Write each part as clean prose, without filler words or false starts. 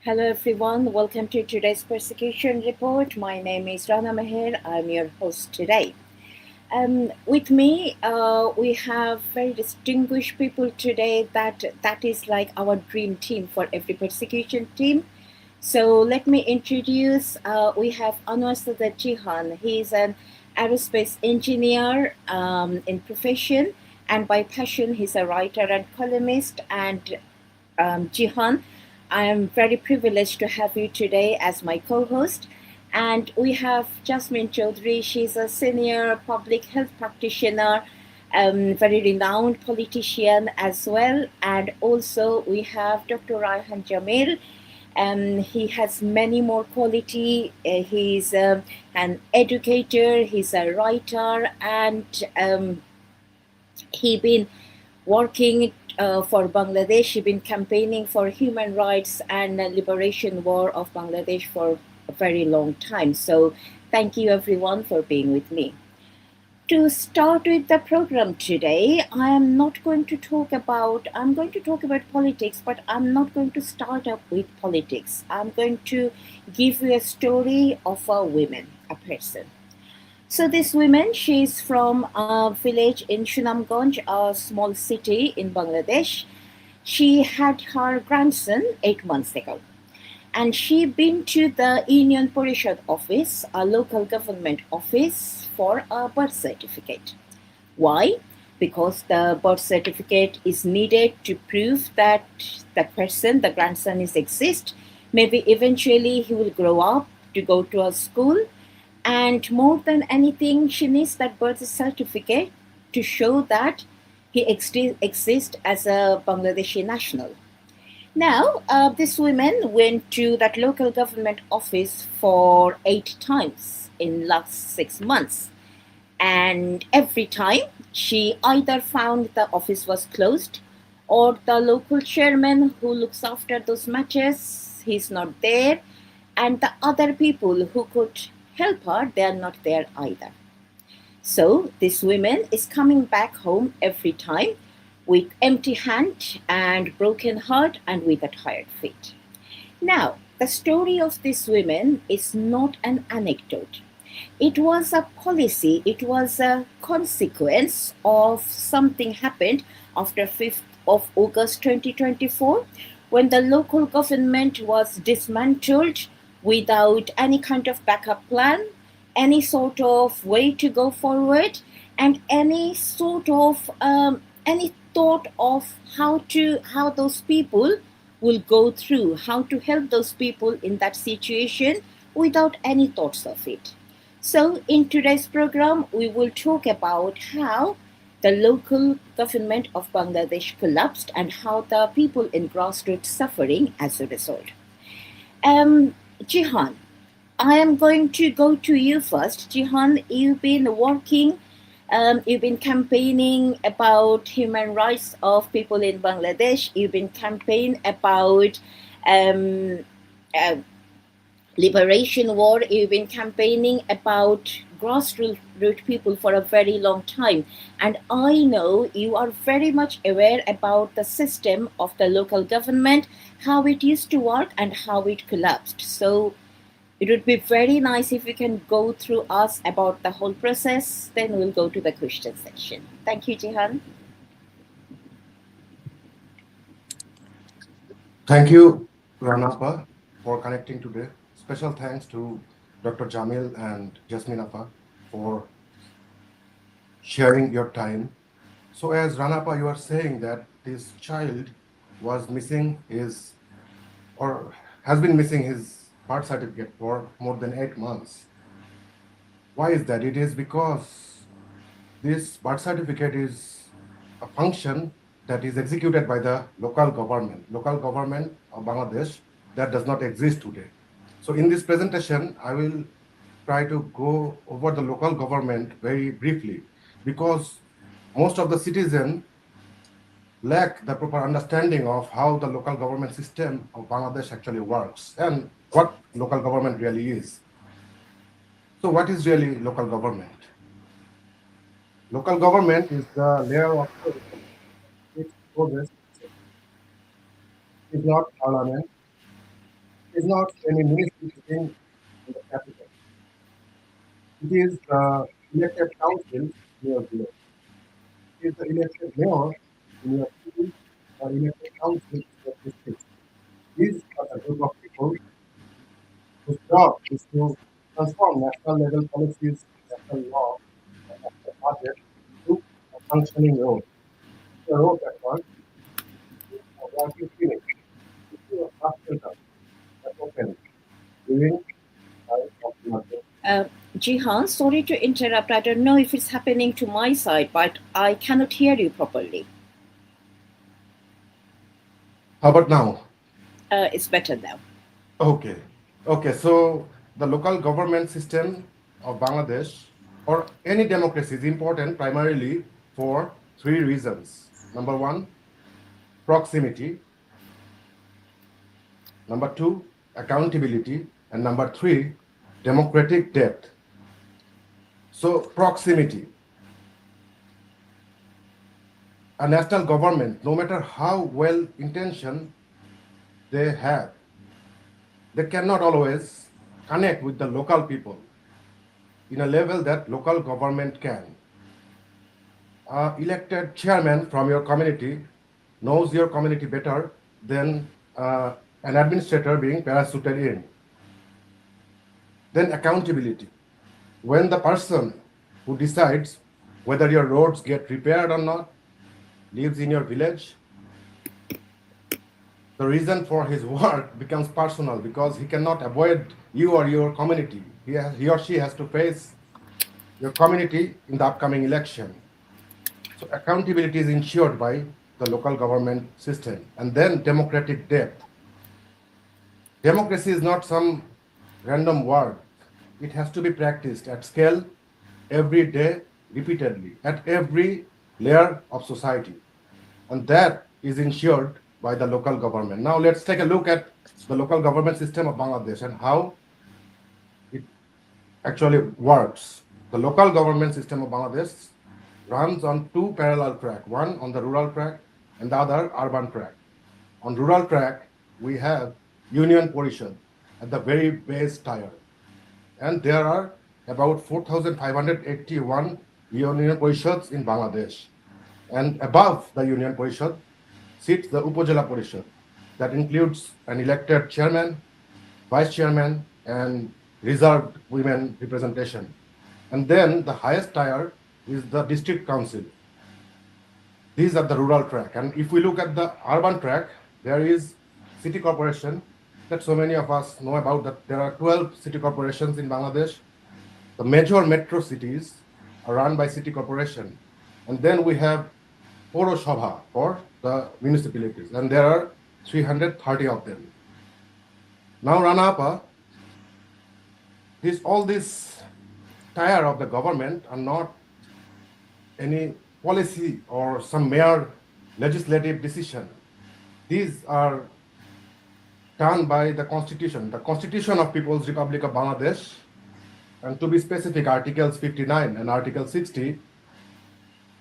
Hello everyone, welcome to today's persecution report. My name is Rana Meher, I'm your host today. With me, we have very distinguished people today that is like our dream team for every persecution team. So let me introduce, we have Anwar Sadar Jihan. He is an aerospace engineer in profession, and by passion he's a writer and columnist. And Jihan, I am very privileged to have you today as my co-host. And we have Jasmine Chaudhary. She's a senior public health practitioner, very renowned politician as well. And also we have Dr. Raihan Jamil. He has many more quality. He's an educator, he's a writer, and he been working for Bangladesh. He's been campaigning for human rights and liberation war of Bangladesh for a very long time. So thank you everyone for being with me. To start with the program today, I'm going to talk about politics, but I'm not going to start up with politics. I'm going to give you a story of a woman, a person. So this woman, she's from a village in Sunamganj, a small city in Bangladesh. She had her grandson 8 months ago. And she been to the Union Parishad office, a local government office, for a birth certificate. Why? Because the birth certificate is needed to prove that the person, the grandson, is exist. Maybe eventually he will grow up to go to a school, and more than anything, she needs that birth certificate to show that he exists as a Bangladeshi national. Now, this woman went to that local government office for 8 times in last 6 months. And every time she either found the office was closed, or the local chairman who looks after those matters, he's not there, and the other people who could help her, they are not there either. So this woman is coming back home every time with empty hand and broken heart and with a tired feet. Now, the story of this woman is not an anecdote. It was a policy, it was a consequence of something happened after 5th of August 2024, when the local government was dismantled without any kind of backup plan, any sort of way to go forward, and any sort of any thought of how those people will go through, how to help those people in that situation without any thoughts of it. So in today's program, we will talk about how the local government of Bangladesh collapsed and how the people in grassroots suffering as a result. Jihan, I am going to go to you first. Jihan, you've been working, you've been campaigning about human rights of people in Bangladesh. You've been campaigning about liberation war. You've been campaigning about grassroots people for a very long time. And I know you are very much aware about the system of the local government, how it used to work and how it collapsed. So it would be very nice if you can go through us about the whole process. Then we'll go to the question section. Thank you, Jihan. Thank you, Ranapa, for connecting today. Special thanks to Dr. Jamil and Jasmine Appa for sharing your time. So as Ranapa, you are saying that this child was missing his, or has been missing his birth certificate for more than 8 months. Why is that? It is because this birth certificate is a function that is executed by the local government of Bangladesh that does not exist today. So in this presentation, I will try to go over the local government very briefly, because most of the citizens lack the proper understanding of how the local government system of Bangladesh actually works and what local government really is. So what is really local government? Local government is the layer of which progress is not parliament, is not any ministry sitting in the capital. It is the elected councils in your village. It is the elected mayor in your city or elected council in your district. These are the group of people whose job is to transform national level policies, national law, and national budget into a functioning road. The road that works, a working clinic, into a hospital that opens during times of emergency. Jihan, sorry to interrupt. I don't know if it's happening to my side, but I cannot hear you properly. How about now? It's better now. Okay. Okay. So the local government system of Bangladesh or any democracy is important primarily for three reasons. Number one, proximity. Number two, accountability. And number three, democratic depth. So proximity. A national government, no matter how well intentioned they have, they cannot always connect with the local people in a level that local government can. Elected chairman from your community knows your community better than an administrator being parachuted in. Then accountability. When the person who decides whether your roads get repaired or not lives in your village, the reason for his work becomes personal because he cannot avoid you or your community. He or she has to face your community in the upcoming election. So accountability is ensured by the local government system. And then democratic depth. Democracy is not some random word. It has to be practiced at scale, every day, repeatedly, at every layer of society. And that is ensured by the local government. Now let's take a look at the local government system of Bangladesh and how it actually works. The local government system of Bangladesh runs on two parallel tracks, one on the rural track and the other urban track. On rural track, we have Union Parishad at the very base tier. And there are about 4,581 Union Parishads in Bangladesh. And above the Union Parishad sits the upazila Parishad that includes an elected chairman, vice chairman, and reserved women representation. And then the highest tier is the district council. These are the rural track. And if we look at the urban track, there is city corporation that so many of us know about, that there are 12 city corporations in Bangladesh. The major metro cities are run by city corporation. And then we have Poroshobha for the municipalities, and there are 330 of them. Now, Ranapa, all these tier of the government are not any policy or some mere legislative decision. These are done by the Constitution of People's Republic of Bangladesh, and to be specific, Articles 59 and Article 60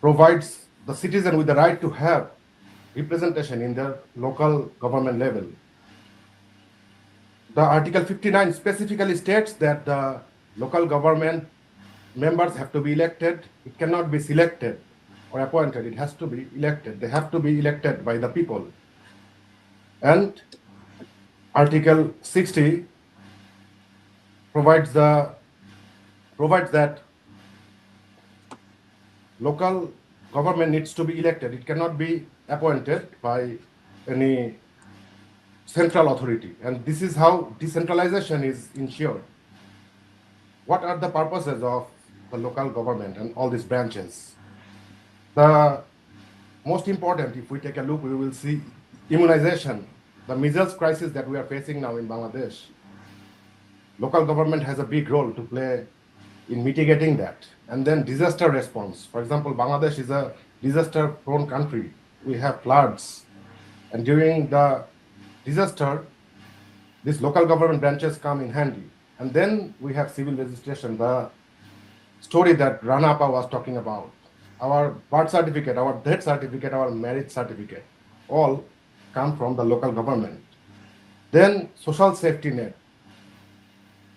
provides the citizen with the right to have representation in their local government level. The Article 59 specifically states that the local government members have to be elected. It cannot be selected or appointed. It has to be elected. They have to be elected by the people. And Article 60 provides that local government needs to be elected. It cannot be appointed by any central authority. And this is how decentralization is ensured. What are the purposes of the local government and all these branches? The most important, if we take a look, we will see immunization, the measles crisis that we are facing now in Bangladesh. Local government has a big role to play in mitigating that. And then disaster response. For example, Bangladesh is a disaster-prone country. We have floods. And during the disaster, these local government branches come in handy. And then we have civil registration, the story that Ranapa was talking about. Our birth certificate, our death certificate, our marriage certificate, all come from the local government. Then social safety net.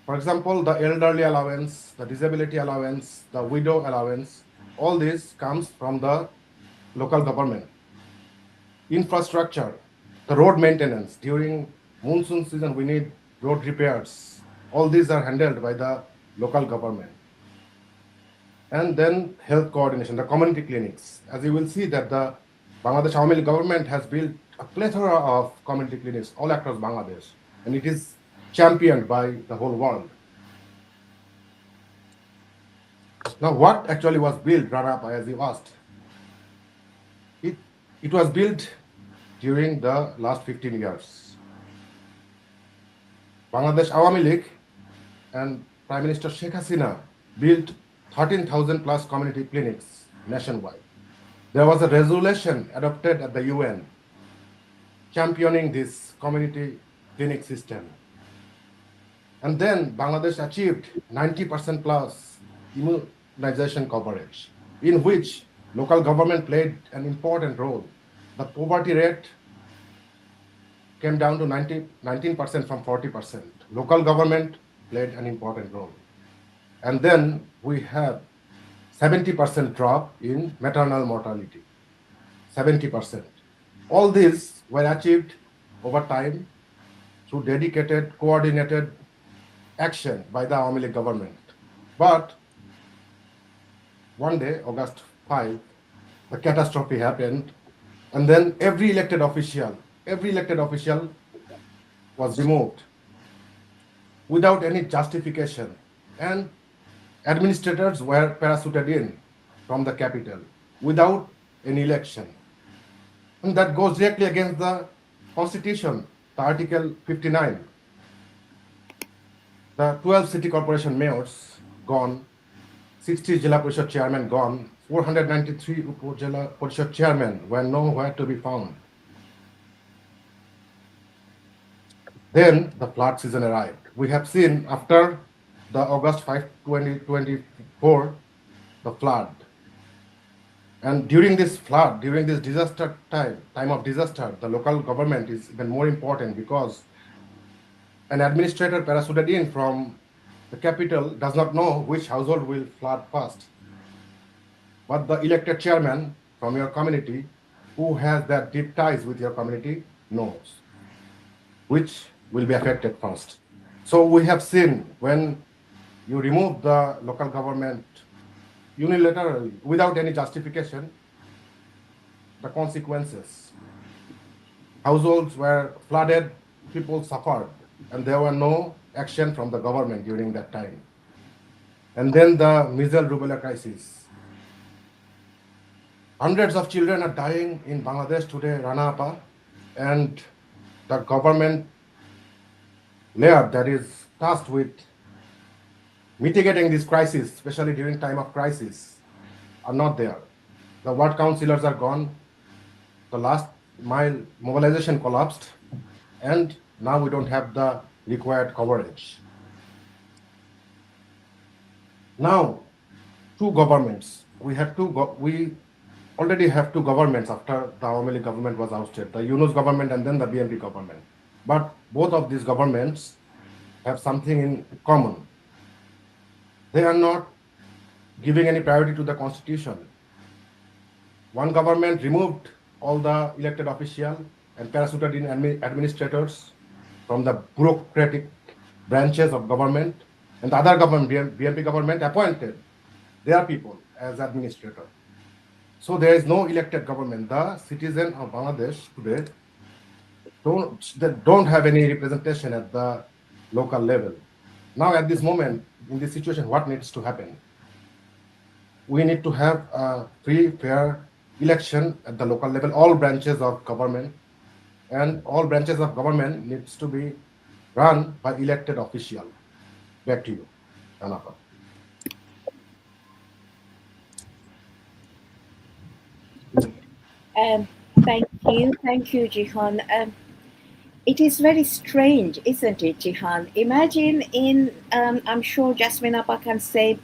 For example, the elderly allowance, the disability allowance, the widow allowance, all this comes from the local government. Infrastructure, the road maintenance. During monsoon season, we need road repairs. All these are handled by the local government. And then health coordination, the community clinics. As you will see that the Bangladesh Awami League government has built a plethora of community clinics all across Bangladesh, and it is championed by the whole world. Now, what actually was built, Rana, as you asked? It was built during the last 15 years. Bangladesh Awami League and Prime Minister Sheikh Hasina built 13,000 plus community clinics nationwide. There was a resolution adopted at the UN championing this community clinic system. And then Bangladesh achieved 90% plus immunization coverage, in which local government played an important role. The poverty rate came down to 19% from 40%. Local government played an important role. And then we have 70% drop in maternal mortality, 70%. All these were achieved over time through dedicated, coordinated action by the Awami League government. But one day, August 5, the catastrophe happened, and then every elected official was removed without any justification, and administrators were parachuted in from the capital without an election. And that goes directly against the Constitution, the Article 59. The 12 city corporation mayors gone, 60 Jilla Parishad chairmen gone, 493 Upazila Parishad chairmen were nowhere to be found. Then the flood season arrived. We have seen after the August 5, 2024, the flood. And during this flood, during this disaster time of disaster, the local government is even more important, because an administrator parachuted in from the capital does not know which household will flood first. But the elected chairman from your community, who has that deep ties with your community, knows which will be affected first. So we have seen when you remove the local government unilaterally without any justification, the consequences. Households were flooded, people suffered, and there were no action from the government during that time. And then the measles rubella crisis. Hundreds of children are dying in Bangladesh today, Rana Appa, and the government layer that is tasked with mitigating this crisis, especially during time of crisis, are not there. The ward councillors are gone, the last mile mobilization collapsed, and now we don't have the required coverage. Now, two governments. We already have two governments after the Awami League government was ousted, the Yunus government and then the BNP government. But both of these governments have something in common. They are not giving any priority to the constitution. One government removed all the elected officials and parachuted in administrators from the bureaucratic branches of government, and the other government, BNP government, appointed their people as administrator. So there is no elected government. The citizens of Bangladesh today don't have any representation at the local level. Now at this moment, in this situation, what needs to happen? We need to have a free, fair election at the local level, all branches of government, and all branches of government needs to be run by elected officials. Back to you, Anapa. Thank you, Jihan. It is very strange, isn't it, Jihan? Imagine I'm sure Jasmine Appa can say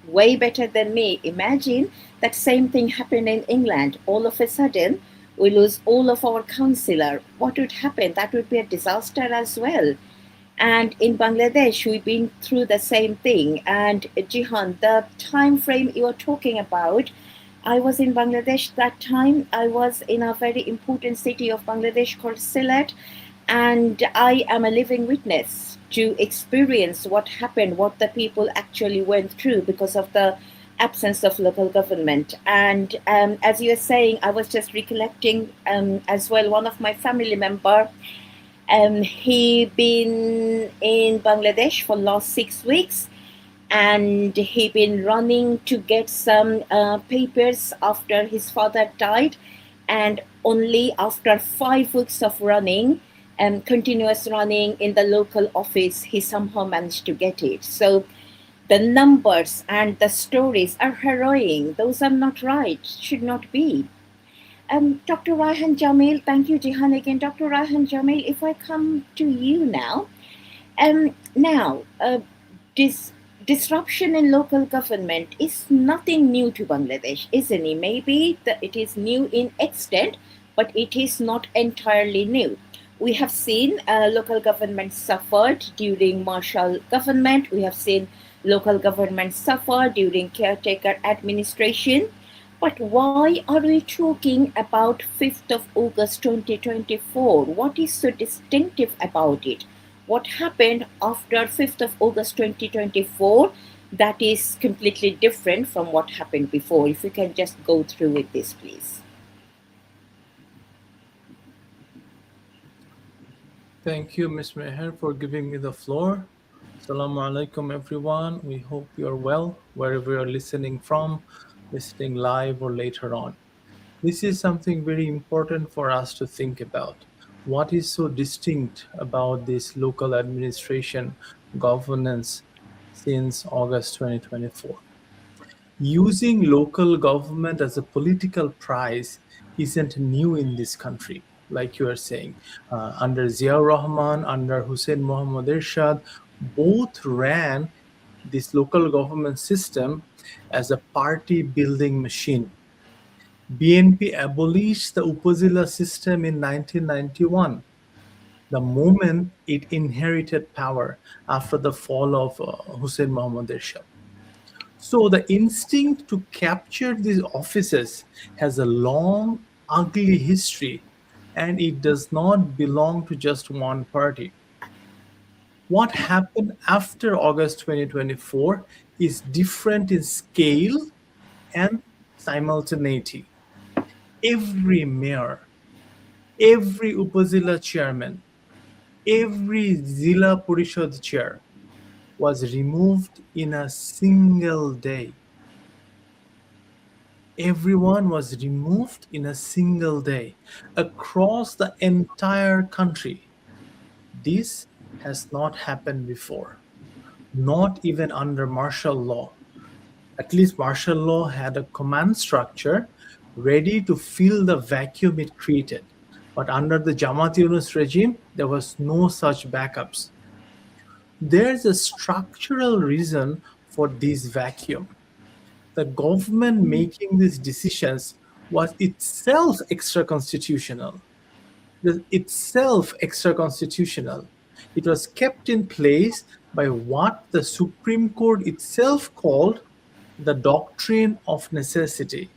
way better than me. Imagine that same thing happened in England. All of a sudden, we lose all of our councillor, what would happen? That would be a disaster as well. And in Bangladesh, we've been through the same thing. And Jihan, the time frame you are talking about, I was in Bangladesh that time. I was in a very important city of Bangladesh called Sylhet, and I am a living witness to experience what happened, what the people actually went through because of the absence of local government. And as you were saying, I was just recollecting as well, one of my family member, he been in Bangladesh for last 6 weeks, and he been running to get some papers after his father died, and only after 5 weeks of running and continuous running in the local office, he somehow managed to get it. So the numbers and the stories are harrowing. Those are not right, should not be. Dr. Raihan Jamil, thank you, Jihan, again. Dr. Raihan Jamil, if I come to you now, this disruption in local government is nothing new to Bangladesh, isn't it? Maybe it is new in extent, but it is not entirely new. We have seen local government suffered during martial government. We have seen local government suffer during caretaker administration. But why are we talking about 5th of August 2024? What is so distinctive about it? What happened after 5th of August 2024 that is completely different from what happened before? If you can just go through with this, please. Thank you, Ms. Meher, for giving me the floor. Assalamu alaikum, everyone. We hope you're well, wherever you're listening from, listening live or later on. This is something very important for us to think about. What is so distinct about this local administration governance since August 2024? Using local government as a political prize isn't new in this country, like you are saying. Under Ziaur Rahman, under Hussein Mohammad Ershad, both ran this local government system as a party building machine. BNP abolished the upazila system in 1991, the moment it inherited power after the fall of Hussein Mohammad Ershad. So the instinct to capture these offices has a long, ugly history, and it does not belong to just one party. What happened after August 2024 is different in scale and simultaneity. Every mayor, every upazila chairman, every Zila Parishad chair was removed in a single day. Everyone was removed in a single day across the entire country. This has not happened before, not even under martial law. At least martial law had a command structure ready to fill the vacuum it created. But under the Jamaat Yunus regime, there was no such backups. There's a structural reason for this vacuum. The government making these decisions was itself extra-constitutional. It was kept in place by what the Supreme Court itself called the doctrine of necessity.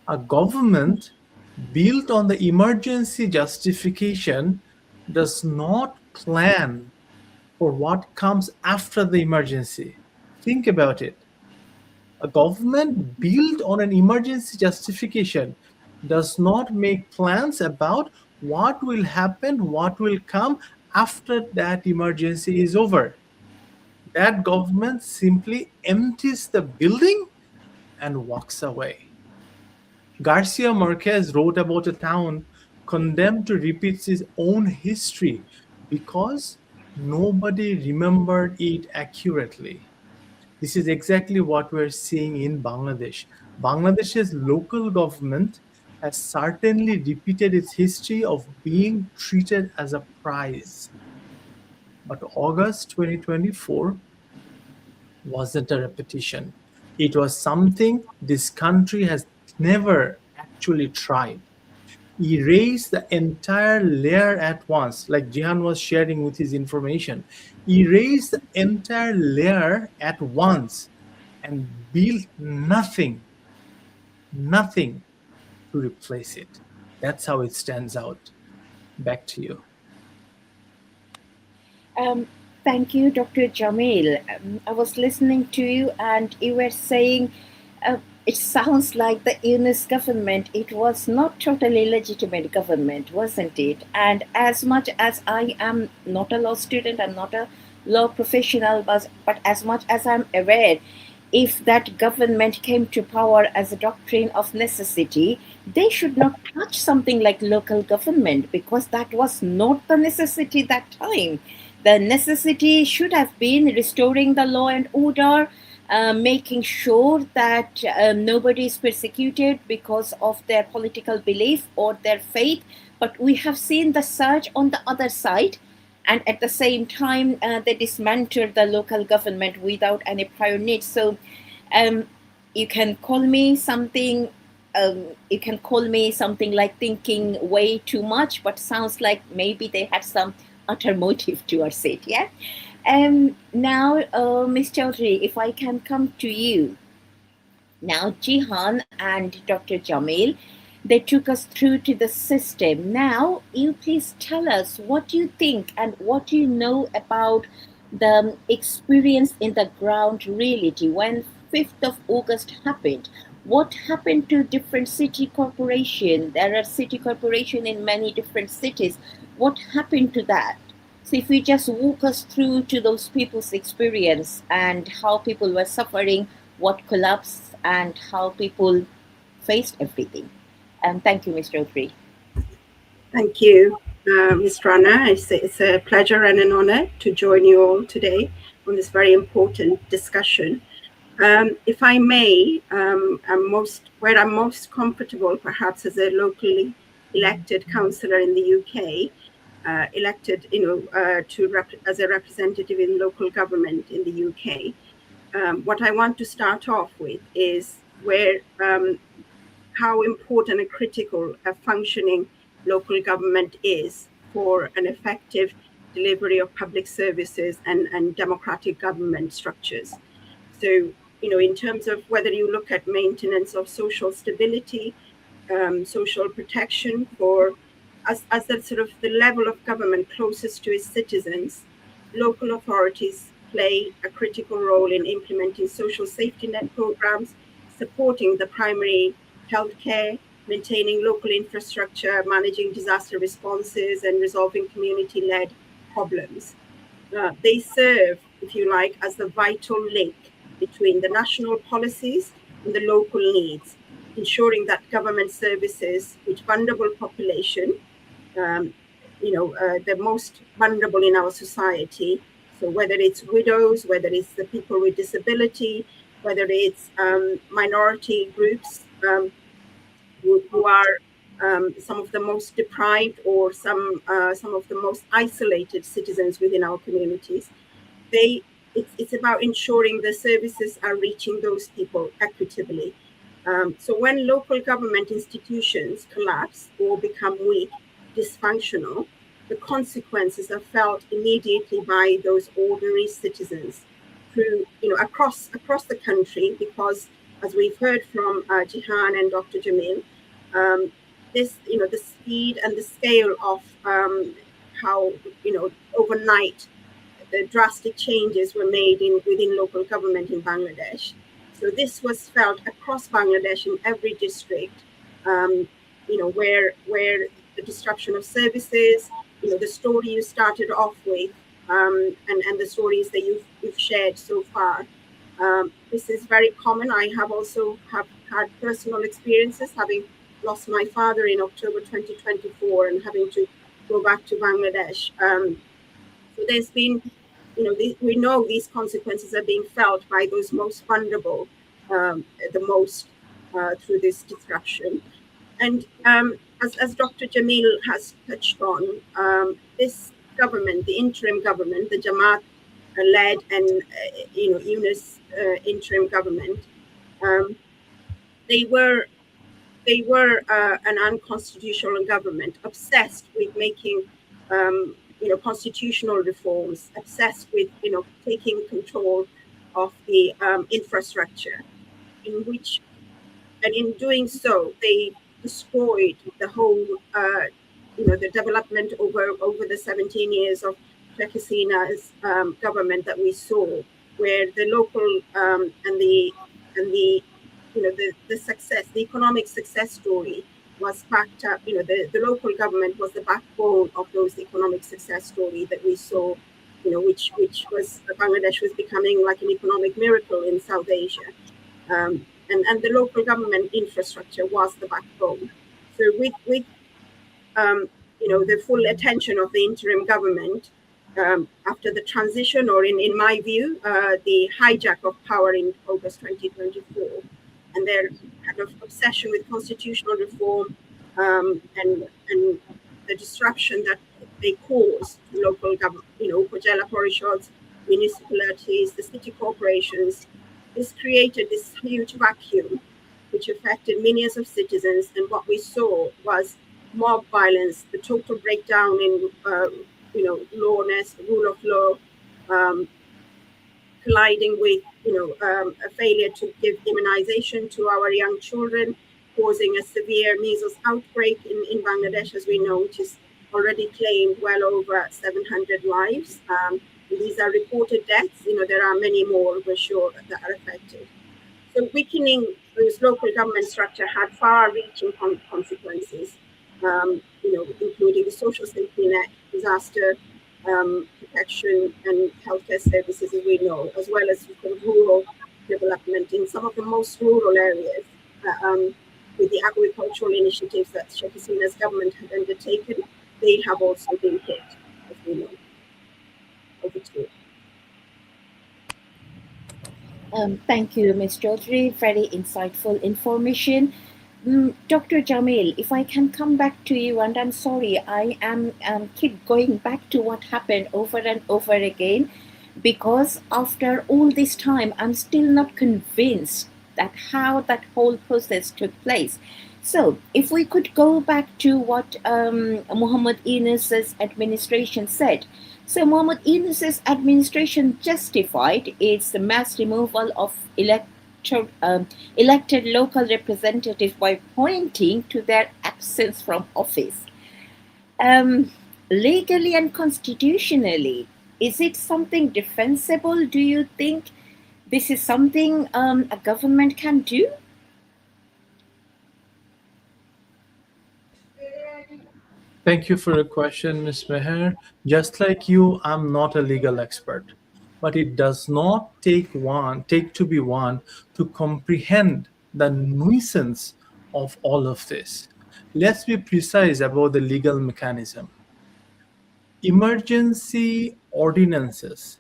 A government built on the emergency justification does not plan for what comes after the emergency. Think about it. A government built on an emergency justification does not make plans about what will happen, what will come after that emergency is over. That government simply empties the building and walks away. Garcia Marquez wrote about a town condemned to repeat its own history because nobody remembered it accurately. This is exactly what we're seeing in Bangladesh. Bangladesh's local government has certainly repeated its history of being treated as a prize. But August 2024 wasn't a repetition. It was something this country has never actually tried. erase the entire layer at once, like Jihan was sharing with his information, erase the entire layer at once and build nothing to replace it. That's how it stands out. Back to you. Thank you, Dr. Jamil. I was listening to you, and you were saying it sounds like the Yunus government, it was not totally legitimate government, wasn't it? And as much as I am not a law student, I'm not a law professional, but as much as I'm aware, if that government came to power as a doctrine of necessity, they should not touch something like local government, because that was not the necessity that time. The necessity should have been restoring the law and order, making sure that nobody is persecuted because of their political belief or their faith. But we have seen the surge on the other side, and at the same time they dismantled the local government without any prior need. So you can call me something like thinking way too much, but sounds like maybe they had some utter motive towards it. Yeah. Now, Ms. Chaudhary, if I can come to you. Now, Jihan and Dr. Jamil, they took us through to the system. Now, you please tell us what you think and what you know about the experience in the ground reality when 5th of August happened. What happened to different city corporation? There are city corporation in many different cities. What happened to that? So if we just walk us through to those people's experience and how people were suffering, what collapsed, and how people faced everything. And thank you, Mr. Chaudhary. Thank you, Ms. Rana. It's a pleasure and an honor to join you all today on this very important discussion. If I may, I'm most comfortable, perhaps as a locally elected councillor in the UK, elected, as a representative in local government in the UK. What I want to start off with is how important and critical a functioning local government is for an effective delivery of public services and democratic government structures. So, in terms of whether you look at maintenance of social stability, social protection for as the sort of the level of government closest to its citizens, local authorities play a critical role in implementing social safety net programs, supporting the primary healthcare, maintaining local infrastructure, managing disaster responses, and resolving community-led problems. They serve, if you like, as the vital link between the national policies and the local needs, ensuring that government services which vulnerable population, the most vulnerable in our society, so whether it's widows, whether it's the people with disability, whether it's minority groups who are some of the most deprived or some of the most isolated citizens within our communities, it's about ensuring the services are reaching those people equitably. So when local government institutions collapse or become weak, dysfunctional, the consequences are felt immediately by those ordinary citizens through, across the country, because as we've heard from Jihan and Dr. Jamil, the speed and the scale of how, overnight the drastic changes were made within local government in Bangladesh. So this was felt across Bangladesh in every district, where the disruption of services, the story you started off with, and the stories that you've shared so far. This is very common. I have also had personal experiences, having lost my father in October 2024 and having to go back to Bangladesh. So there's been, we know these consequences are being felt by those most vulnerable the most through this disruption. And as Dr. Jamil has touched on, this government, the interim government, the Jamaat-led and Yunus interim government, they were they were an unconstitutional government, obsessed with making constitutional reforms, obsessed with taking control of the infrastructure, in doing so they destroyed the whole the development over the 17 years of Sheikh Hasina's government that we saw, where the local and the success, the economic success story was backed up. The local government was the backbone of those economic success story that we saw, which was Bangladesh was becoming like an economic miracle in South Asia. And the local government infrastructure was the backbone. So with the full attention of the interim government after the transition, or in my view, the hijack of power in August 2024, and their kind of obsession with constitutional reform and the disruption that they caused to local government, upazila parishads, municipalities, the city corporations. This created this huge vacuum, which affected millions of citizens. And what we saw was mob violence, the total breakdown in, lawness, rule of law, colliding with, a failure to give immunization to our young children, causing a severe measles outbreak in Bangladesh, as we know, which has already claimed well over 700 lives. These are reported deaths. There are many more, we're sure, that are affected. So weakening this local government structure had far-reaching consequences, including the social safety net, disaster protection, and healthcare services, as we know, as well as rural development in some of the most rural areas, with the agricultural initiatives that Sheikh Hasina's government had undertaken. They have also been hit, as we know. Over to you. Thank you, Ms. Chaudhary. Very insightful information. Dr. Jamil, if I can come back to you, and I'm sorry, I am keep going back to what happened over and over again, because after all this time, I'm still not convinced that how that whole process took place. So if we could go back to what Muhammad Yunus's administration said. So Muhammad Yunus's administration justified its mass removal of elected local representatives by pointing to their absence from office. Legally and constitutionally, is it something defensible? Do you think this is something a government can do? Thank you for your question, Ms. Meher. Just like you, I'm not a legal expert, but it does not take to be one to comprehend the nuisance of all of this. Let's be precise about the legal mechanism. Emergency ordinances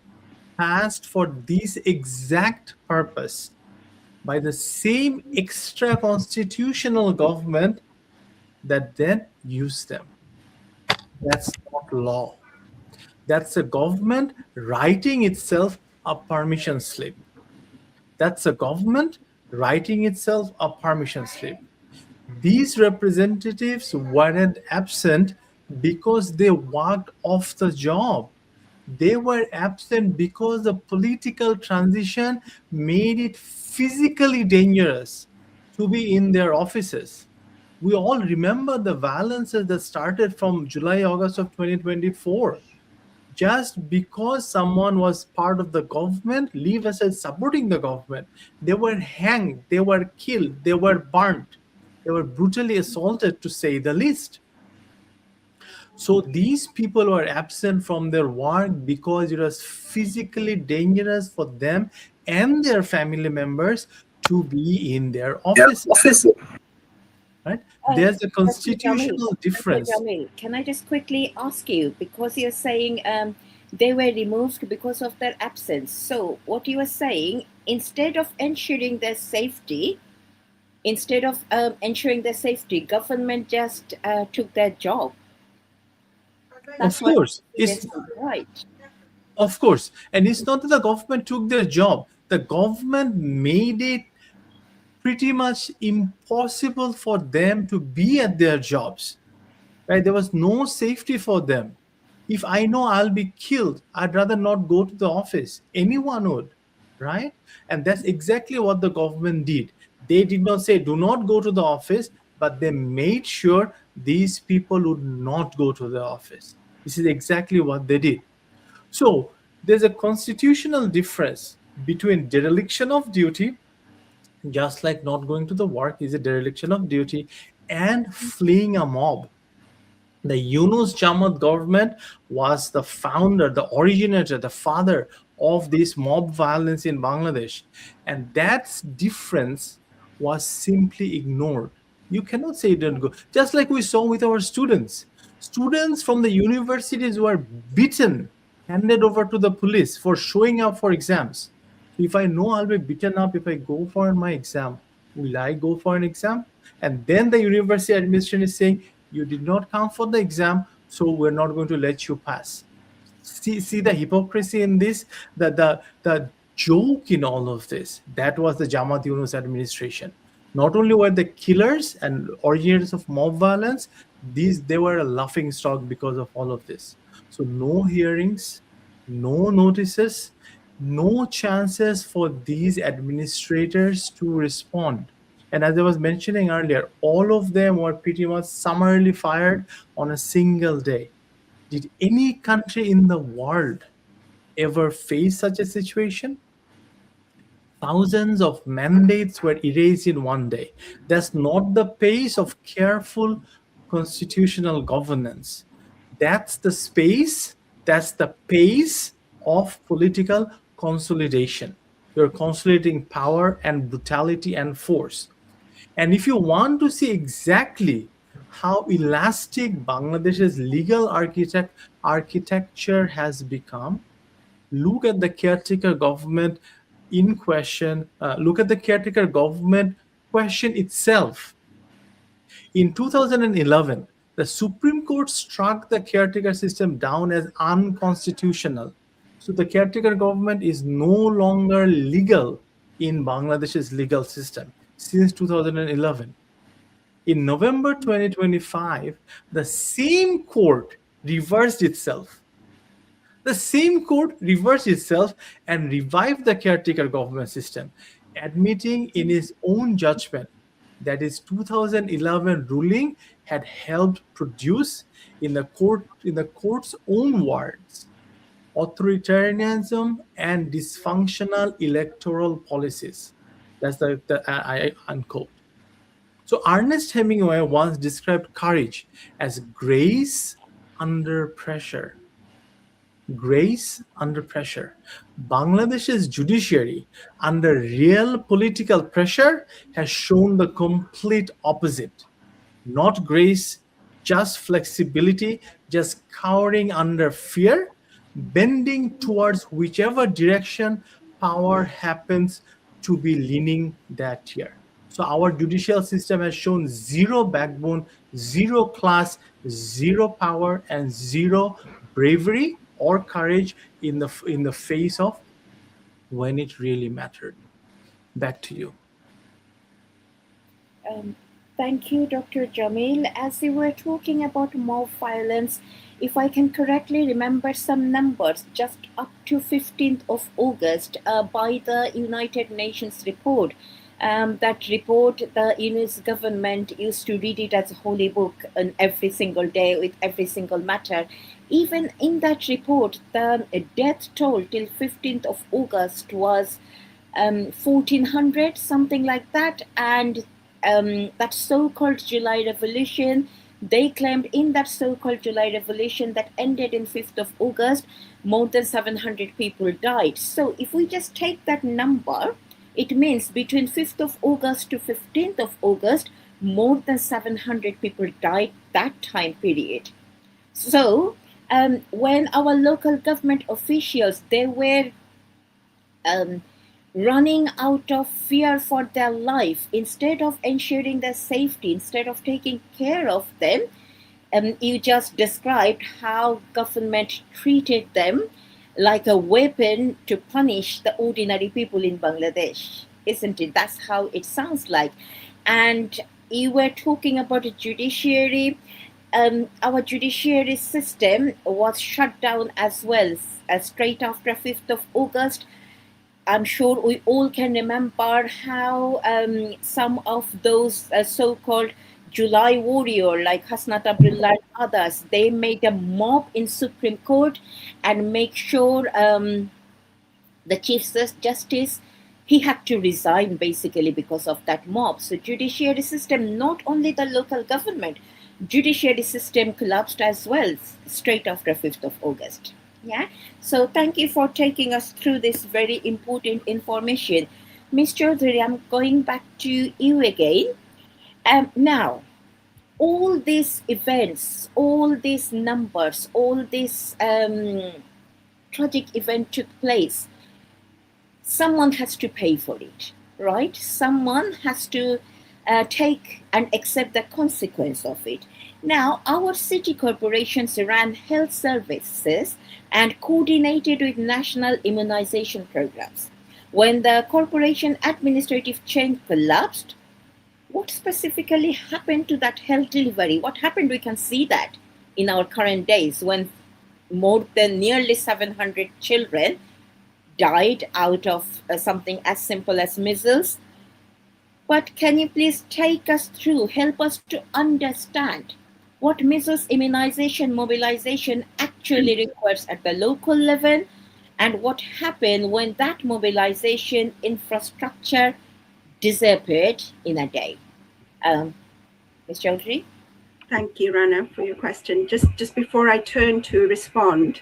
passed for this exact purpose by the same extra-constitutional government that then used them. That's not law. That's a government writing itself a permission slip. That's a government writing itself a permission slip. These representatives weren't absent because they walked off the job. They were absent because the political transition made it physically dangerous to be in their offices. We all remember the violences that started from July, August of 2024. Just because someone was part of the government, leave aside supporting the government, they were hanged, they were killed, they were burnt, they were brutally assaulted, to say the least. So these people were absent from their work because it was physically dangerous for them and their family members to be in their offices. Right? There's a constitutional difference. Jamil, can I just quickly ask you, because you're saying they were removed because of their absence. So what you are saying, instead of ensuring their safety, government just took their job. Of course. Right. Of course. And it's not that the government took their job. The government made it pretty much impossible for them to be at their jobs. Right? There was no safety for them. If I know I'll be killed, I'd rather not go to the office. Anyone would, right? And that's exactly what the government did. They did not say, do not go to the office, but they made sure these people would not go to the office. This is exactly what they did. So there's a constitutional difference between dereliction of duty, just like not going to the work is a dereliction of duty, and fleeing a mob. The Yunus Jamaat government was the founder, the originator, the father of this mob violence in Bangladesh. And that difference was simply ignored. You cannot say it didn't go. Just like we saw with our students. Students from the universities were beaten, handed over to the police for showing up for exams. If I know I'll be beaten up if I go for my exam, will I go for an exam? And then the university administration is saying, you did not come for the exam, so we're not going to let you pass. See the hypocrisy in this, the joke in all of this. That was the Jamaat Yunus administration. Not only were the killers and originators of mob violence, they were a laughing stock because of all of this. So no hearings, no notices, no chances for these administrators to respond. And as I was mentioning earlier, all of them were pretty much summarily fired on a single day. Did any country in the world ever face such a situation? Thousands of mandates were erased in one day. That's not the pace of careful constitutional governance. That's the pace of political consolidation. You're consolidating power and brutality and force. And if you want to see exactly how elastic Bangladesh's legal architecture has become, look at the caretaker government in question. Look at the caretaker government question itself. In 2011, the Supreme Court struck the caretaker system down as unconstitutional. So the caretaker government is no longer legal in Bangladesh's legal system since 2011. In November 2025, the same court reversed itself. The same court reversed itself and revived the caretaker government system, admitting in its own judgment that its 2011 ruling had helped produce, in the court's own words, authoritarianism and dysfunctional electoral policies. That's I unquote. So Ernest Hemingway once described courage as grace under pressure. Grace under pressure. Bangladesh's judiciary, under real political pressure, has shown the complete opposite. Not grace, just flexibility, just cowering under fear, bending towards whichever direction power happens to be leaning that year. So our judicial system has shown zero backbone, zero class, zero power, and zero bravery or courage in the face of when it really mattered. Back to you. Thank you, Dr. Jamil. As we were talking about mob violence, if I can correctly remember some numbers, just up to 15th of August, by the United Nations report. That report, the Yunus government used to read it as a holy book on every single day with every single matter. Even in that report, the death toll till 15th of August was 1,400, something like that. And that so-called July Revolution, they claimed in that so-called July Revolution that ended in 5th of August, more than 700 people died. So if we just take that number, it means between 5th of August to 15th of August, more than 700 people died that time period. So when our local government officials, they were running out of fear for their life, instead of ensuring their safety, instead of taking care of them, you just described how government treated them like a weapon to punish the ordinary people in Bangladesh. isn't it? That's how it sounds like. And you were talking about the judiciary. Our judiciary system was shut down as well, straight after 5th of August. I'm sure we all can remember how some of those so-called July warrior like Hasnat Abdullah and others, they made a mob in Supreme Court and make sure the Chief Justice, he had to resign basically because of that mob. So judiciary system, not only the local government, judiciary system collapsed as well straight after 5th of August. Yeah. So thank you for taking us through this very important information. Ms. Chaudhary, I'm going back to you again. Now, all these events, all these numbers, all this tragic event took place. Someone has to pay for it, right? Someone has to take and accept the consequence of it. Now, our city corporations ran health services and coordinated with national immunization programs. When the corporation administrative chain collapsed, what specifically happened to that health delivery? What happened? We can see that in our current days when more than nearly 700 children died out of something as simple as measles. But can you please take us through, help us to understand what measles immunization mobilization actually requires at the local level, and what happened when that mobilization infrastructure disappeared in a day? Ms. Chaudhary? Thank you, Rana, for your question. Just before I turn to respond,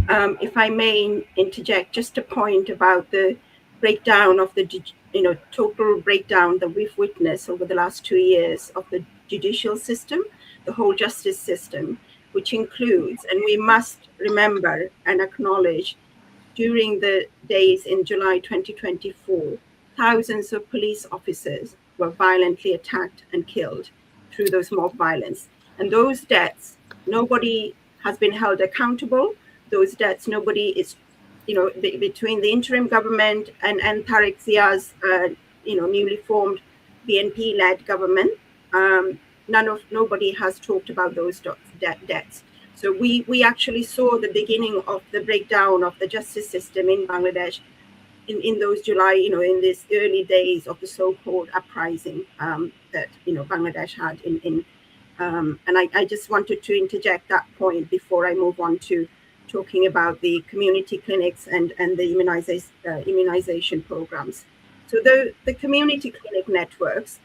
if I may interject just a point about the breakdown of the total breakdown that we've witnessed over the last 2 years of the judicial system, the whole justice system, which includes, and we must remember and acknowledge, during the days in July 2024, thousands of police officers were violently attacked and killed through those mob violence. And those deaths, nobody has been held accountable. Those deaths, nobody is, between the interim government and Tariq Zia's, newly formed BNP-led government, nobody has talked about those deaths. So we actually saw the beginning of the breakdown of the justice system in Bangladesh in those July, in these early days of the so-called uprising that Bangladesh had and I just wanted to interject that point before I move on to talking about the community clinics and the immunization programs. So the community clinic networks,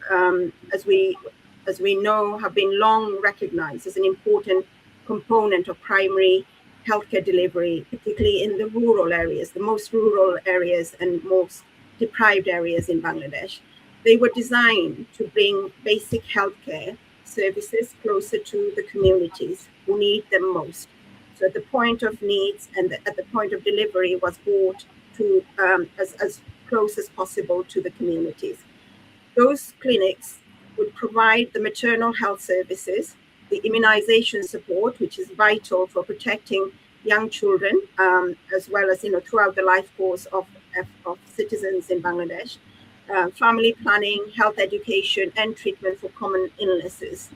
as we know, have been long recognized as an important component of primary healthcare delivery, particularly in the rural areas, the most rural areas and most deprived areas in Bangladesh. They were designed to bring basic healthcare services closer to the communities who need them most. So at the point of needs and at the point of delivery was brought to as close as possible to the communities. Those clinics would provide the maternal health services, the immunization support, which is vital for protecting young children, as well as throughout the life course of citizens in Bangladesh, family planning, health education, and treatment for common illnesses.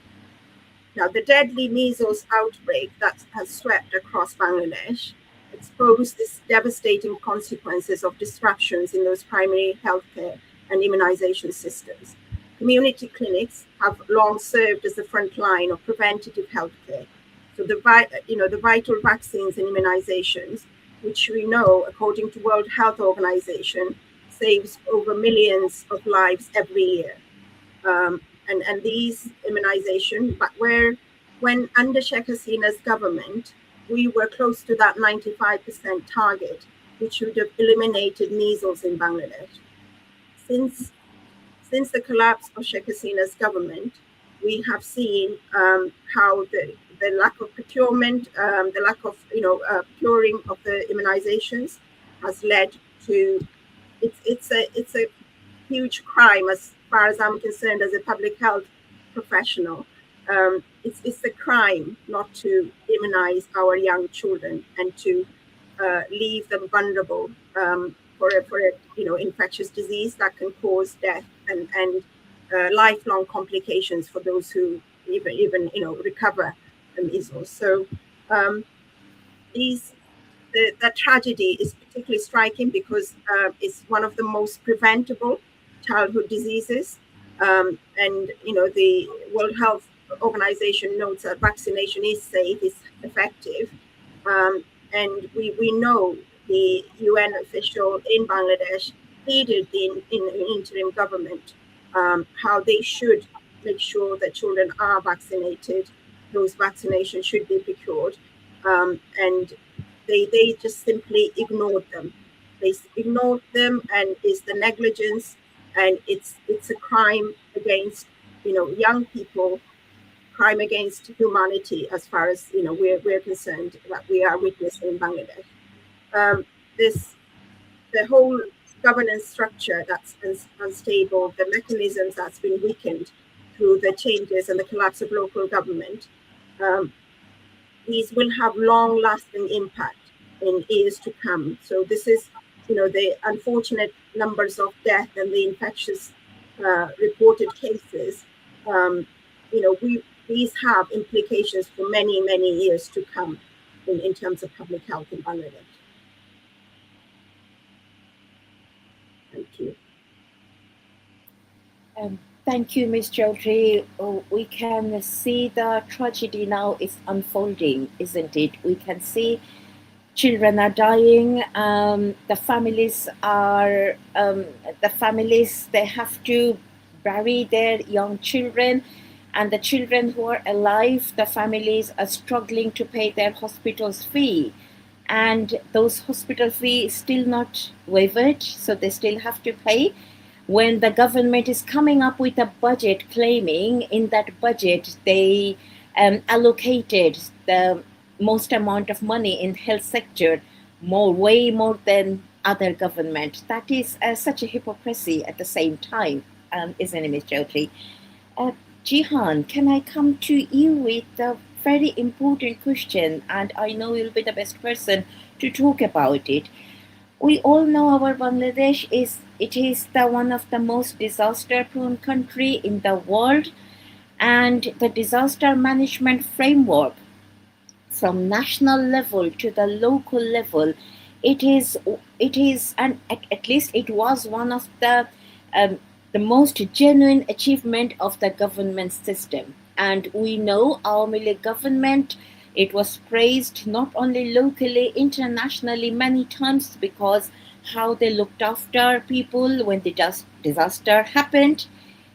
Now, the deadly measles outbreak that has swept across Bangladesh exposed these devastating consequences of disruptions in those primary healthcare and immunization systems. Community clinics have long served as the front line of preventative healthcare. So the vital vaccines and immunizations, which we know, according to World Health Organization, saves over millions of lives every year. And these immunization, but when under Sheikh Hasina's government, we were close to that 95% target, which would have eliminated measles in Bangladesh. Since the collapse of Sheikh Hasina's government, we have seen how the lack of procurement, the lack of procuring of the immunizations has led to it's a huge crime as far as I'm concerned as a public health professional. It's a crime not to immunize our young children and to leave them vulnerable infectious disease that can cause death and lifelong complications for those who even recover measles. So the tragedy is particularly striking because it's one of the most preventable childhood diseases, and the World Health Organization notes that vaccination is safe, is effective, and we know the UN official in Bangladesh pleaded in interim government how they should make sure that children are vaccinated. Those vaccinations should be procured, and they just simply ignored them. They ignored them, and it's the negligence, and it's a crime against young people, crime against humanity as far as we're concerned, that we are witnessing in Bangladesh. The whole governance structure that's unstable, the mechanisms that's been weakened through the changes and the collapse of local government, these will have long-lasting impact in years to come. So this is, the unfortunate numbers of death and the infectious reported cases. These have implications for many, many years to come in terms of public health in Bangladesh. Thank you. Thank you, Ms. Chaudhry. We can see the tragedy now is unfolding, isn't it? We can see children are dying. The families they have to bury their young children, and the children who are alive, the families are struggling to pay their hospital's fee. And those hospital fees still not waived, so they still have to pay. When the government is coming up with a budget claiming in that budget they allocated the most amount of money in health sector, way more than other government. That is such a hypocrisy at the same time, isn't it, Ms. Chaudhry? Jihan, can I come to you with a very important question, and I know you'll be the best person to talk about it. We all know our Bangladesh is the one of the most disaster-prone country in the world, and the disaster management framework from national level to the local level, it is, and at least it was one of the most genuine achievement of the government system. And we know our Milli government, it was praised not only locally, internationally many times because how they looked after people when the disaster happened.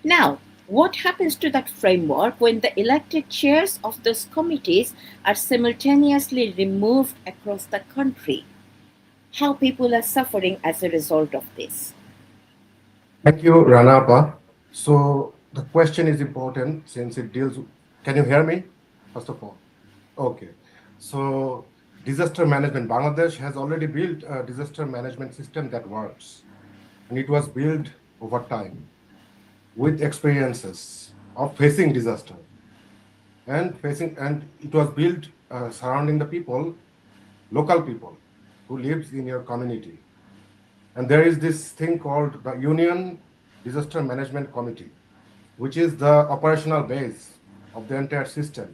Now, what happens to that framework when the elected chairs of those committees are simultaneously removed across the country? How people are suffering as a result of this? Thank you, Ranapa. So the question is important since it deals. Can you hear me? First of all, okay. So disaster management. Bangladesh has already built a disaster management system that works, and it was built over time with experiences of facing disaster and it was built surrounding the people, local people who lives in your community. And there is this thing called the Union Disaster Management Committee, which is the operational base of the entire system.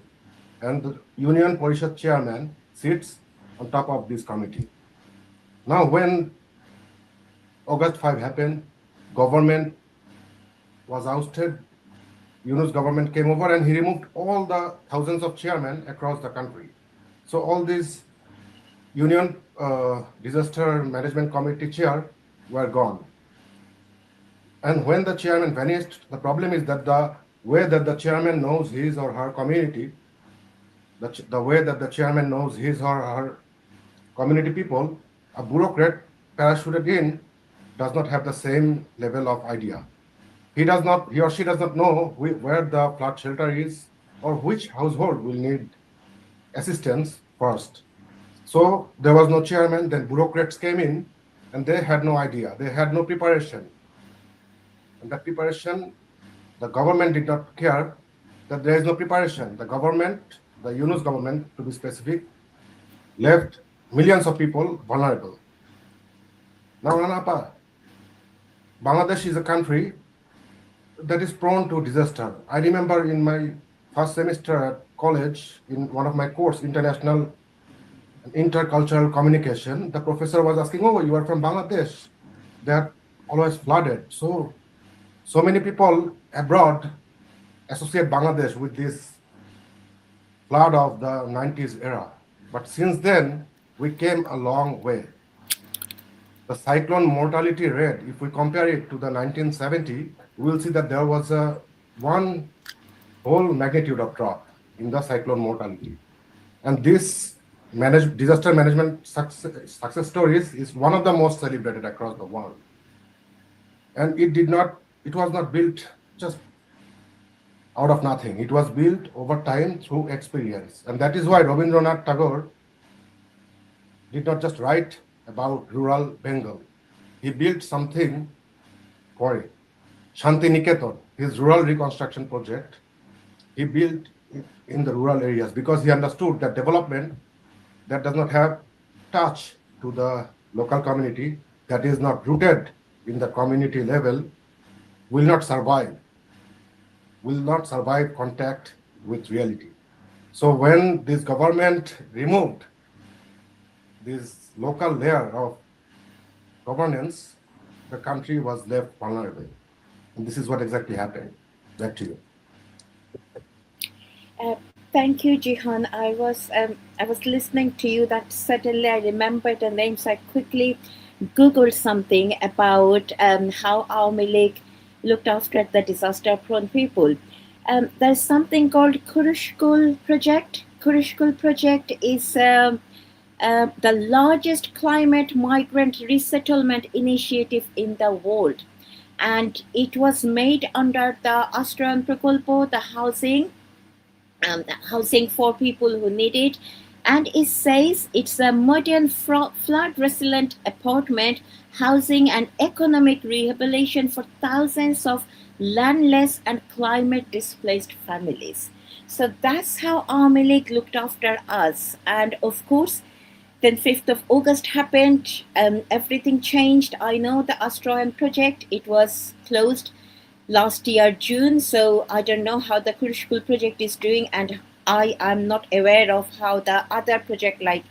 And the Union Parishad chairman sits on top of this committee. Now, when August 5 happened, government was ousted. Yunus government came over and he removed all the thousands of chairmen across the country. So all these Union Disaster Management Committee chair were gone. And when the chairman vanished, the problem is that the way that the chairman knows his or her community, the way that the chairman knows his or her community people, a bureaucrat parachuted in does not have the same level of idea. He or she does not know where the flood shelter is or which household will need assistance first. So there was no chairman, then bureaucrats came in and they had no idea, they had no preparation. And that preparation, the government did not care that there is no preparation. The government, the Yunus government to be specific, left millions of people vulnerable. Now, Ranapa, Bangladesh is a country that is prone to disaster. I remember in my first semester at college, in one of my course, international and intercultural communication, the professor was asking, "Oh, you are from Bangladesh? That always flooded." So many people abroad associate Bangladesh with this flood of the 90s era. But since then, we came a long way. The cyclone mortality rate, if we compare it to the 1970, we will see that there was a one whole magnitude of drop in the cyclone mortality. And this disaster management success stories is one of the most celebrated across the world. And it was not built just out of nothing. It was built over time through experience. And that is why Rabindranath Tagore did not just write about rural Bengal. He built something for it. Shanti Niketan, his rural reconstruction project, he built it in the rural areas because he understood that development that does not have touch to the local community, that is not rooted in the community level, will not survive contact with reality. So when this government removed this local layer of governance, the country was left vulnerable. And this is what exactly happened. Back to you. Thank you, Jihan. I was listening to you that suddenly I remembered the names. I quickly Googled something about how Awami League looked after the disaster-prone people. There's something called Kurishkul Project. Kurishkul Project is the largest climate migrant resettlement initiative in the world. And it was made under the Ashram Prakolpo, the housing for people who need it. And it says it's a modern flood-resilient apartment, housing and economic rehabilitation for thousands of landless and climate-displaced families. So that's how Awami League looked after us. And of course, then 5th of August happened, everything changed. I know the Astroem project, it was closed last year, June, so I don't know how the Kurishkul project is doing, and I am not aware of how the other project like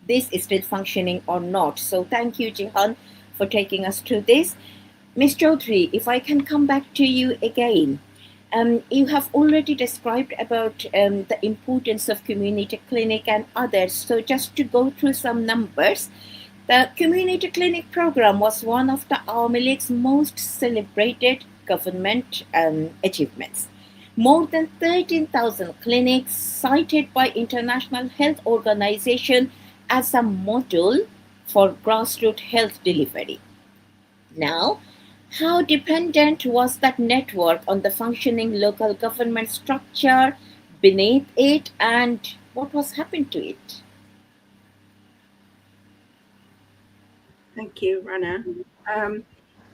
this is still functioning or not. So thank you, Jihan, for taking us through this. Ms. Chaudhry, if I can come back to you again. You have already described about the importance of community clinic and others. So just to go through some numbers, the community clinic program was one of the Awami League's most celebrated government achievements. More than 13,000 clinics cited by International Health Organization as a model for grassroots health delivery. Now, how dependent was that network on the functioning local government structure beneath it, and what was happening to it? Thank you, Rana.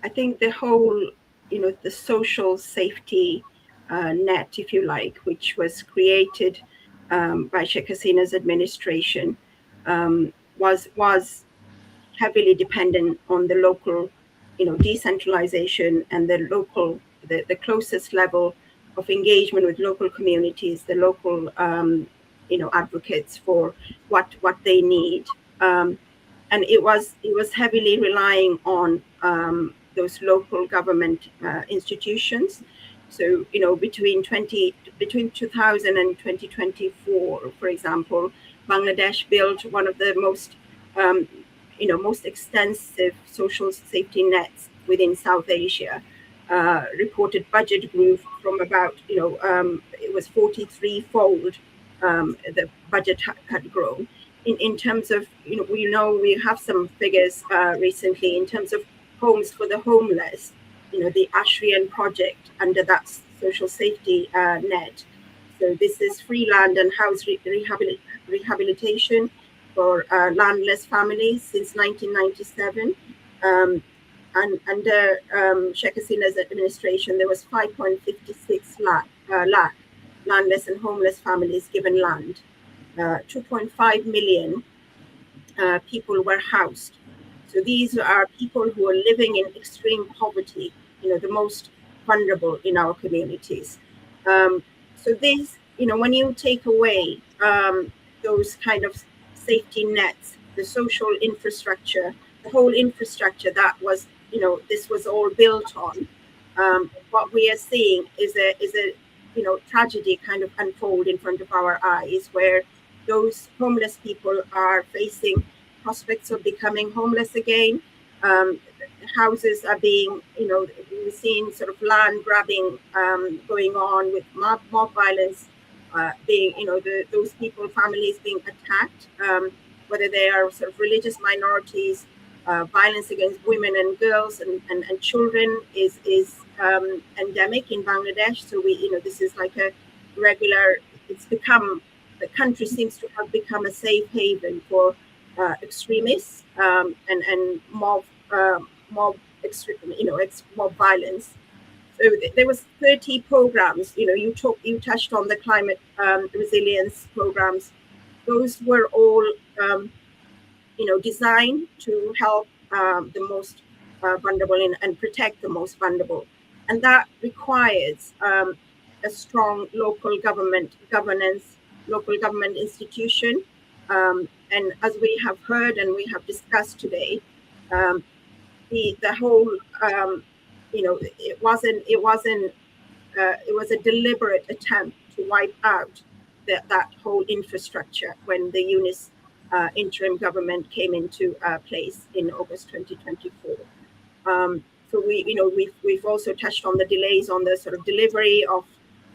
I think the whole, the social safety net, if you like, which was created by Sheikh Hasina's administration, was heavily dependent on the local, decentralization and the closest level of engagement with local communities, the local, advocates for what they need. And it was heavily relying on those local government institutions. So, between 2000 and 2024, for example, Bangladesh built one of the most extensive social safety nets within South Asia. Reported budget grew from about, it was 43-fold the budget had grown. In terms of, we have some figures recently in terms of homes for the homeless, the Ashrian project under that social safety net. So this is free land and house rehabilitation for landless families since 1997. And under Sheikh Hasina's administration, there was 5.56 lakh landless and homeless families given land. 2.5 million people were housed. So these are people who are living in extreme poverty, the most vulnerable in our communities. So this, when you take away those kind of safety nets, the social infrastructure, the whole infrastructure that was, this was all built on, what we are seeing is a tragedy kind of unfold in front of our eyes, where those homeless people are facing prospects of becoming homeless again. Houses are being, we've seen sort of land grabbing going on with mob violence, being, those people, families being attacked, whether they are sort of religious minorities. Violence against women and girls and children is endemic in Bangladesh. So this is like a regular. It's become, the country seems to have become a safe haven for extremists and mob mob violence. So there was 30 programs. You touched on the climate resilience programs. Those were all designed to help the most vulnerable and protect the most vulnerable, and that requires a strong local government governance, local government institution, and as we have heard and we have discussed today, the whole it was a deliberate attempt to wipe out that whole infrastructure when the Yunus interim government came into place in August 2024. So we've also touched on the delays on the sort of delivery of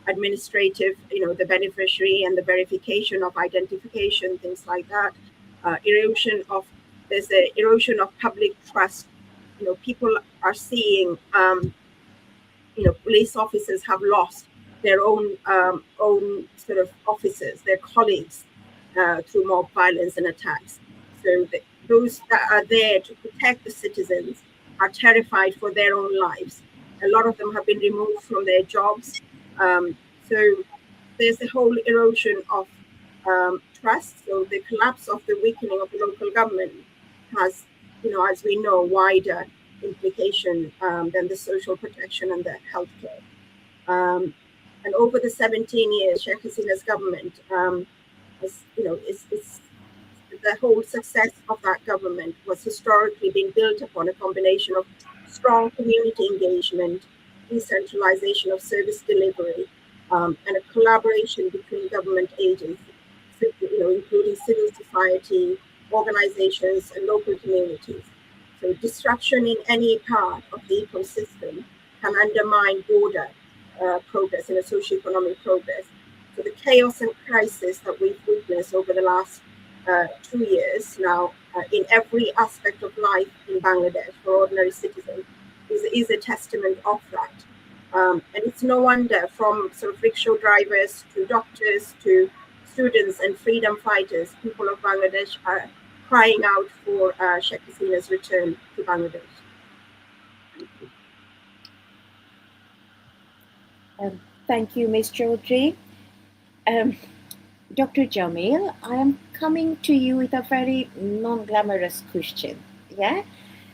administrative, the beneficiary and the verification of identification, things like that. There's an erosion of public trust. People are seeing, police officers have lost their own sort of officers, their colleagues, through mob violence and attacks. So those that are there to protect the citizens are terrified for their own lives. A lot of them have been removed from their jobs. So there's a whole erosion of trust. So the collapse of the weakening of the local government has, as we know, wider implication than the social protection and the healthcare. And over the 17 years, Sheikh Hasina's government has, the whole success of that government was historically being built upon a combination of strong community engagement, decentralization of service delivery, and a collaboration between government agencies, including civil society, organizations, and local communities. So disruption in any part of the ecosystem can undermine broader progress and a socioeconomic progress. So the chaos and crisis that we've witnessed over the last 2 years now in every aspect of life in Bangladesh for ordinary citizens is a testament of that. And it's no wonder, from sort of rickshaw drivers to doctors to students and freedom fighters, people of Bangladesh are crying out for Sheikh Hasina's return to Bangladesh. Thank you, Ms. Chaudhry. Dr. Jamil, I am coming to you with a very non-glamorous question. Yeah?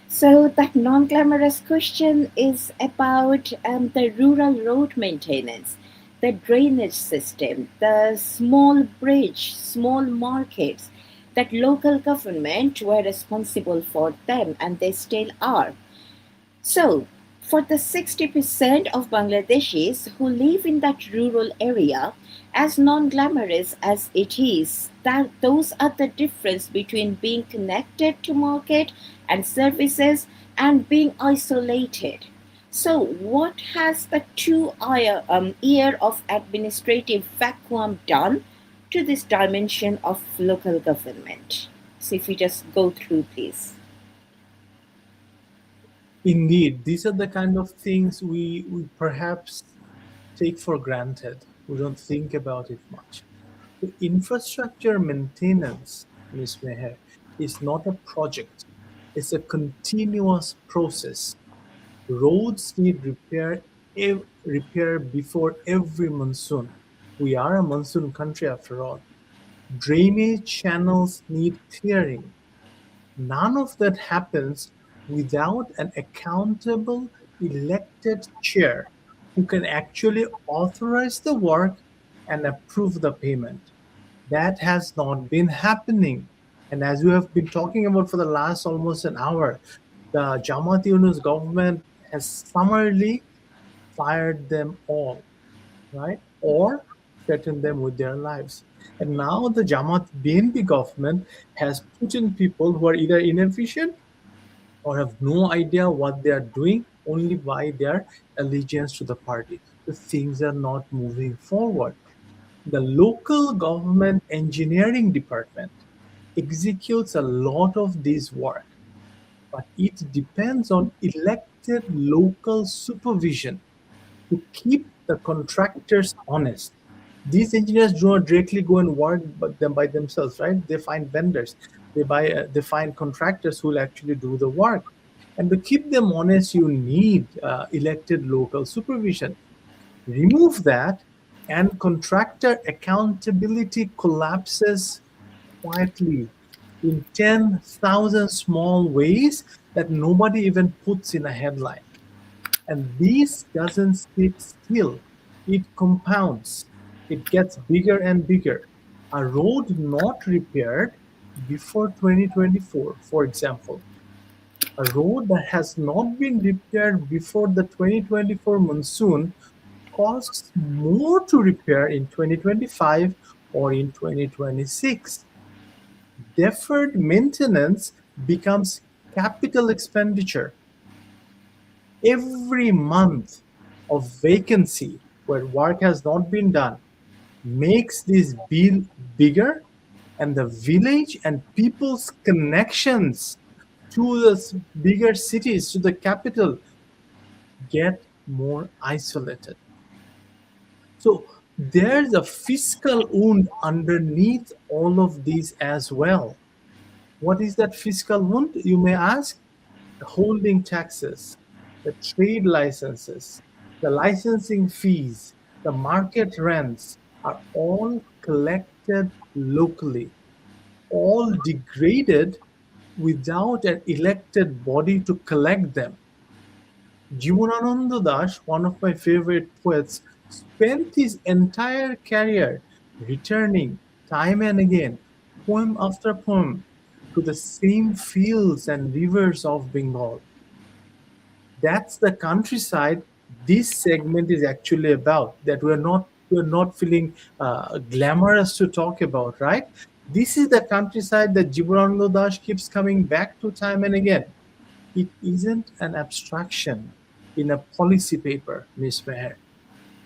So that non-glamorous question is about the rural road maintenance, the drainage system, the small bridge, small markets, that local government were responsible for them, and they still are. So, for the 60% of Bangladeshis who live in that rural area, as non-glamorous as it is, that those are the difference between being connected to market and services and being isolated. So what has the 2 year of administrative vacuum done to this dimension of local government? So if you just go through, please. Indeed, these are the kind of things we perhaps take for granted. We don't think about it much. The infrastructure maintenance, Ms. Meher, is not a project. It's a continuous process. Roads need repair before every monsoon. We are a monsoon country after all. Drainage channels need clearing. None of that happens without an accountable elected chair who can actually authorize the work and approve the payment. That has not been happening. And as we have been talking about for the last almost an hour, the Jamaat Yunus government has summarily fired them all, right? Or threatened them with their lives. And now the Jamaat BNP government has put in people who are either inefficient or have no idea what they are doing only by their allegiance to the party. So things are not moving forward. The local government engineering department executes a lot of this work, but it depends on elected local supervision to keep the contractors honest. These engineers do not directly go and work them by themselves, right? They find vendors, they find contractors who will actually do the work. And to keep them honest, you need elected local supervision. Remove that, and contractor accountability collapses quietly in 10,000 small ways that nobody even puts in a headline. And this doesn't sit still, it compounds. It gets bigger and bigger. A road not repaired before 2024, for example, a road that has not been repaired before the 2024 monsoon costs more to repair in 2025 or in 2026. Deferred maintenance becomes capital expenditure. Every month of vacancy where work has not been done makes this bill bigger, and the village and people's connections to the bigger cities, to the capital, get more isolated. So there's a fiscal wound underneath all of these as well. What is that fiscal wound, you may ask? The holding taxes, the trade licenses, the licensing fees, the market rents are all collected locally, all degraded without an elected body to collect them. Jivanananda Das, one of my favorite poets, spent his entire career returning time and again, poem after poem, to the same fields and rivers of Bengal. That's the countryside this segment is actually about, that we're not feeling glamorous to talk about, right? This is the countryside that Jivanananda Das keeps coming back to time and again. It isn't an abstraction in a policy paper, Ms. Meher.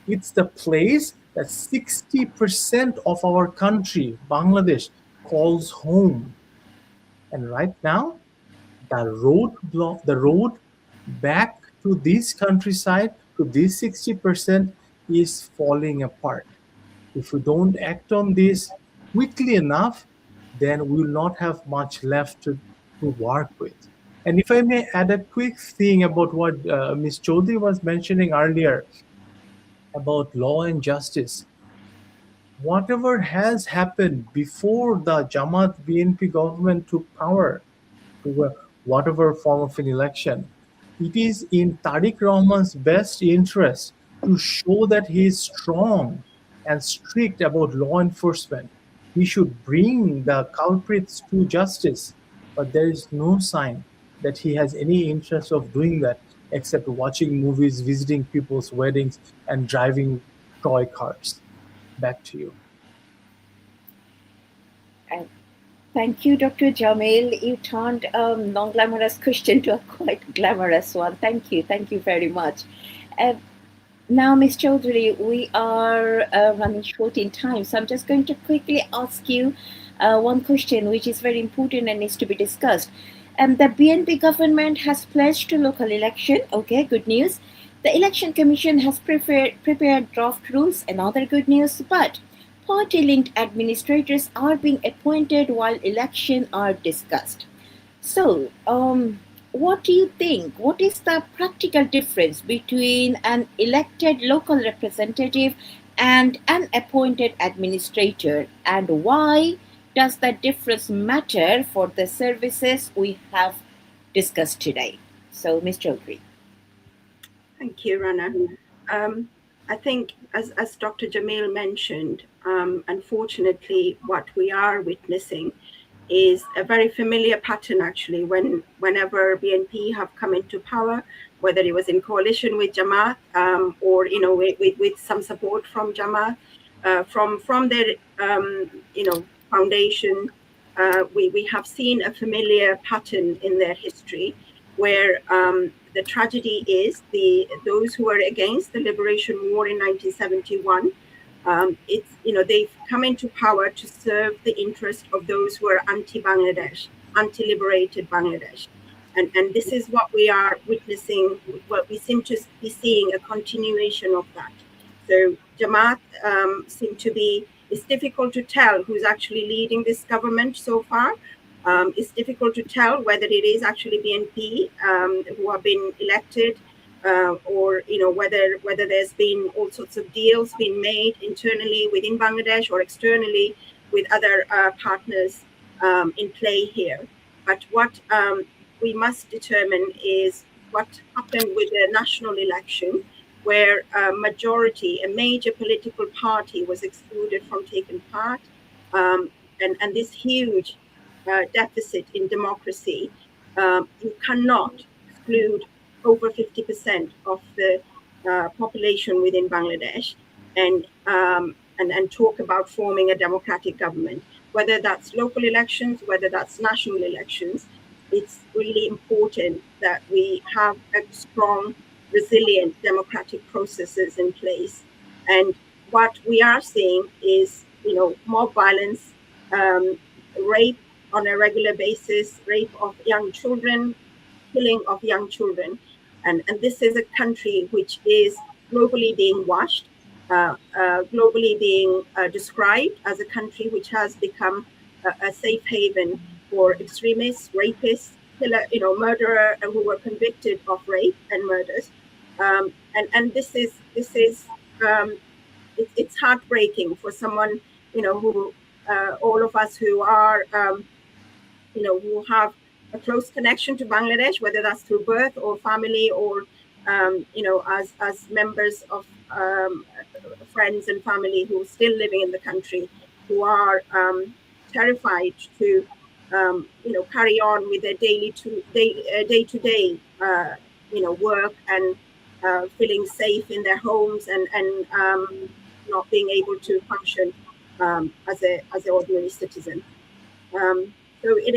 It's the place that 60% of our country, Bangladesh, calls home. And right now, the road back to this countryside, to this 60%, is falling apart. If we don't act on this quickly enough, then we will not have much left to work with. And if I may add a quick thing about what Ms. Chaudhary was mentioning earlier about law and justice, whatever has happened before the Jamaat BNP government took power, to whatever form of an election, it is in Tariq Rahman's best interest to show that he is strong and strict about law enforcement. He should bring the culprits to justice, but there is no sign that he has any interest of doing that except watching movies, visiting people's weddings, and driving toy cars. Back to you. Thank you, Dr. Jamil. You turned a non-glamorous question to a quite glamorous one. Thank you very much. Now, Ms. Chaudhary, we are running short in time, so I'm just going to quickly ask you one question which is very important and needs to be discussed. The BNP government has pledged to local election. Okay, good news. The Election Commission has prepared draft rules, another good news, but party-linked administrators are being appointed while elections are discussed. So, what do you think? What is the practical difference between an elected local representative and an appointed administrator? And why does that difference matter for the services we have discussed today? So, Ms. Chaudhry. Thank you, Rana. I think, as Dr. Jamil mentioned, unfortunately, what we are witnessing is a very familiar pattern, actually, whenever BNP have come into power, whether it was in coalition with Jamaat or, with some support from Jamaat, from their, foundation, we have seen a familiar pattern in their history where the tragedy is those who were against the liberation war in 1971. They've come into power to serve the interest of those who are anti-Bangladesh, anti-liberated Bangladesh. And this is what we are witnessing, what we seem to be seeing a continuation of that. So Jamaat seem to be, it's difficult to tell who's actually leading this government so far. It's difficult to tell whether it is actually BNP who have been elected, or whether there's been all sorts of deals being made internally within Bangladesh or externally with other partners in play here. But what we must determine is what happened with the national election, where a major political party was excluded from taking part, and this huge deficit in democracy. You cannot exclude over 50% of the population within Bangladesh and talk about forming a democratic government. Whether that's local elections, whether that's national elections, it's really important that we have a strong, resilient democratic processes in place. And what we are seeing is, mob violence, rape on a regular basis, rape of young children, killing of young children. And this is a country which is globally being watched, globally being described as a country which has become a safe haven for extremists, rapists, murderer who were convicted of rape and murders. And this is it's heartbreaking for someone, who all of us who are, who have a close connection to Bangladesh, whether that's through birth or family or, as members of friends and family who are still living in the country, who are terrified to, carry on with their day-to-day, work and feeling safe in their homes and not being able to function as an ordinary citizen. So it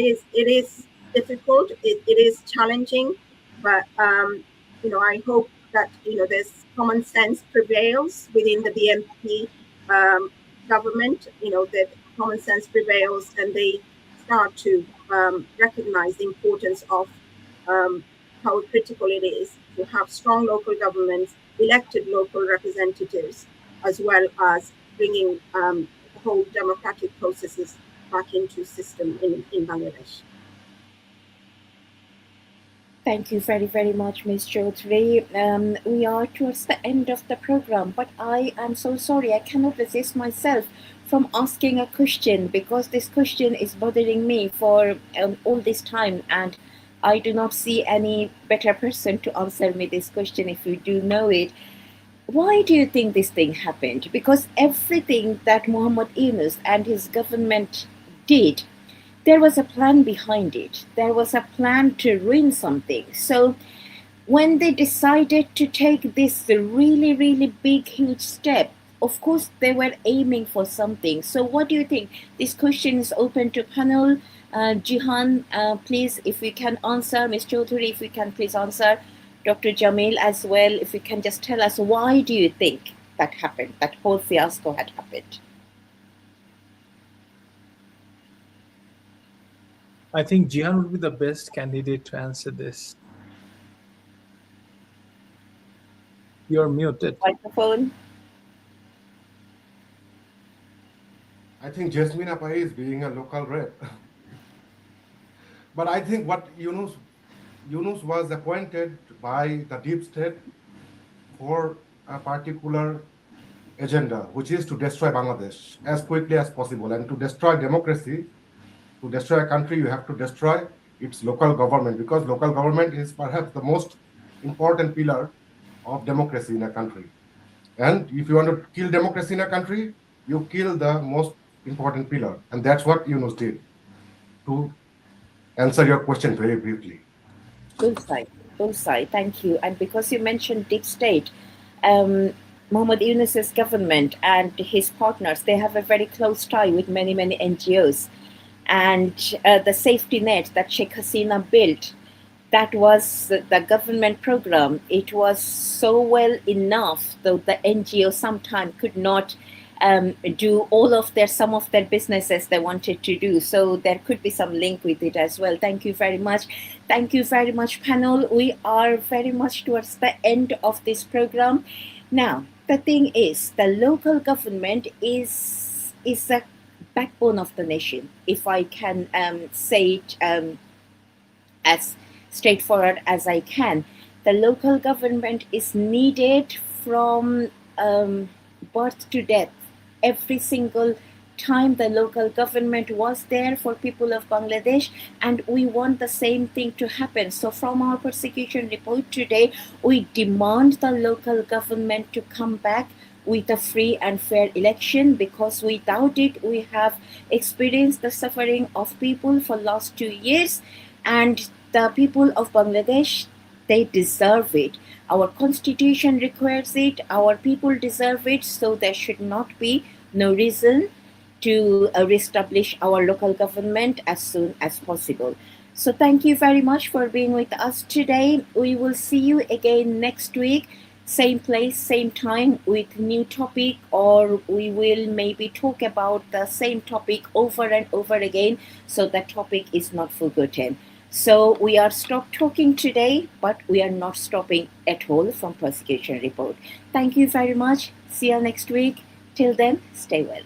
is difficult. It is challenging, but I hope that there's common sense prevails within the BNP government. That common sense prevails, and they start to recognize the importance of how critical it is to have strong local governments, elected local representatives, as well as bringing the whole democratic processes back into system in Bangladesh. Thank you very, very much, Ms. Chaudhry. We are towards the end of the program, but I am so sorry. I cannot resist myself from asking a question, because this question is bothering me for all this time, and I do not see any better person to answer me this question if you do know it. Why do you think this thing happened? Because everything that Muhammad Yunus and his government did, there was a plan behind it. There was a plan to ruin something. So when they decided to take this really, really big, huge step, of course, they were aiming for something. So what do you think? This question is open to panel. Jihan, please, if we can answer. Ms. Chaudhry, if we can please answer. Dr. Jamil as well, if you can just tell us, why do you think that happened, that whole fiasco had happened? I think Jihan would be the best candidate to answer this. You're muted. Microphone. I think Jasmine Apai is being a local rep. But I think what Yunus was appointed by the deep state for a particular agenda, which is to destroy Bangladesh as quickly as possible. And to destroy democracy, to destroy a country, you have to destroy its local government, because local government is perhaps the most important pillar of democracy in a country. And if you want to kill democracy in a country, you kill the most important pillar. And that's what Yunus did, to answer your question very briefly. Bullseye, thank you. And because you mentioned deep state, Mohammed Yunus's government and his partners, they have a very close tie with many, many NGOs. And the safety net that Sheikh Hasina built, that was the government program. It was so well enough, though the NGO sometimes could not do some of their businesses they wanted to do. So there could be some link with it as well. Thank you very much. Thank you very much, panel. We are very much towards the end of this program. Now, the thing is, the local government is the backbone of the nation, if I can say it as straightforward as I can. The local government is needed from birth to death. Every single time the local government was there for people of Bangladesh, and we want the same thing to happen. So from our persecution report today, we demand the local government to come back with a free and fair election, because without it, we have experienced the suffering of people for last 2 years, and the people of Bangladesh, they deserve it. Our constitution requires it, our people deserve it, so there should not be no reason to reestablish our local government as soon as possible. So thank you very much for being with us today. We will see you again next week, same place, same time, with new topic, or we will maybe talk about the same topic over and over again, so the topic is not forgotten. So we are stopped talking today, but we are not stopping at all from persecution report. Thank you very much. See you next week. Till then, stay well.